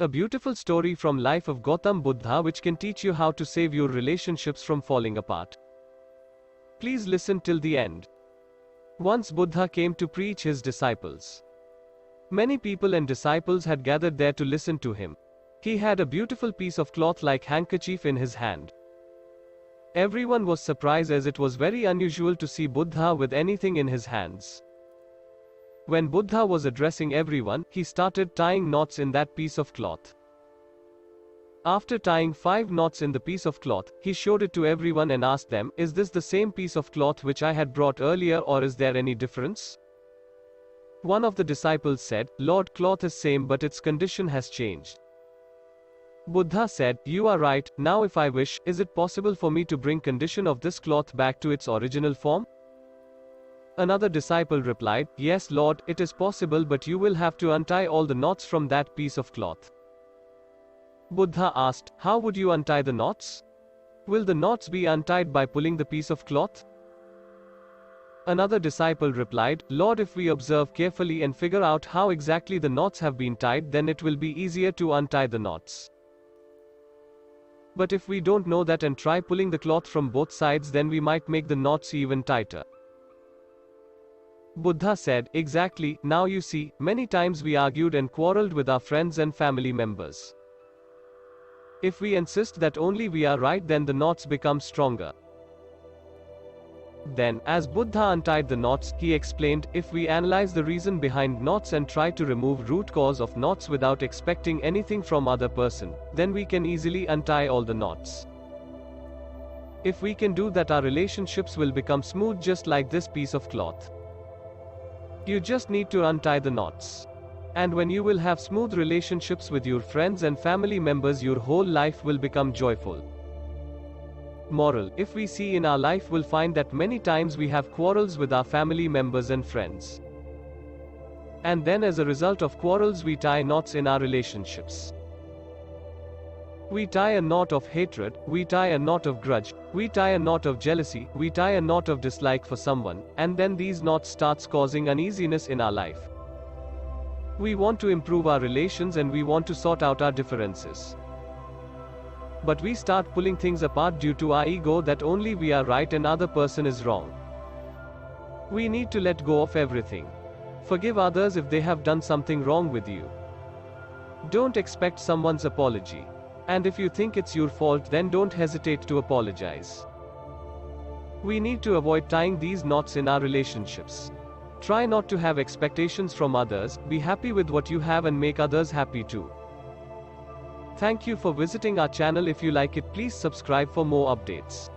A beautiful story from life of Gautam Buddha which can teach you how to save your relationships from falling apart. Please listen till the end. Once Buddha came to preach his disciples. Many people and disciples had gathered there to listen to him. He had a beautiful piece of cloth like handkerchief in his hand. Everyone was surprised as it was very unusual to see Buddha with anything in his hands. When Buddha was addressing everyone, he started tying knots in that piece of cloth. After tying 5 knots in the piece of cloth, he showed it to everyone and asked them, "Is this the same piece of cloth which I had brought earlier, or is there any difference?" One of the disciples said, "Lord, cloth is same but its condition has changed." Buddha said, "You are right. Now if I wish, is it possible for me to bring condition of this cloth back to its original form?" Another disciple replied, "Yes, Lord, it is possible, but you will have to untie all the knots from that piece of cloth." Buddha asked, "How would you untie the knots? Will the knots be untied by pulling the piece of cloth?" Another disciple replied, "Lord, if we observe carefully and figure out how exactly the knots have been tied, then it will be easier to untie the knots. But if we don't know that and try pulling the cloth from both sides, then we might make the knots even tighter." Buddha said, "Exactly. Now you see, many times we argued and quarreled with our friends and family members. If we insist that only we are right, then the knots become stronger." Then, as Buddha untied the knots, he explained, "If we analyze the reason behind knots and try to remove root cause of knots without expecting anything from other person, then we can easily untie all the knots. If we can do that, our relationships will become smooth just like this piece of cloth. You just need to untie the knots. And when you will have smooth relationships with your friends and family members, your whole life will become joyful." Moral: if we see in our life, we'll find that many times we have quarrels with our family members and friends. And then as a result of quarrels, we tie knots in our relationships. We tie a knot of hatred, we tie a knot of grudge, we tie a knot of jealousy, we tie a knot of dislike for someone, and then these knots starts causing uneasiness in our life. We want to improve our relations and we want to sort out our differences. But we start pulling things apart due to our ego that only we are right and other person is wrong. We need to let go of everything. Forgive others if they have done something wrong with you. Don't expect someone's apology. And if you think it's your fault, then don't hesitate to apologize. We need to avoid tying these knots in our relationships. Try not to have expectations from others, be happy with what you have and make others happy too. Thank you for visiting our channel. If you like it, please subscribe for more updates.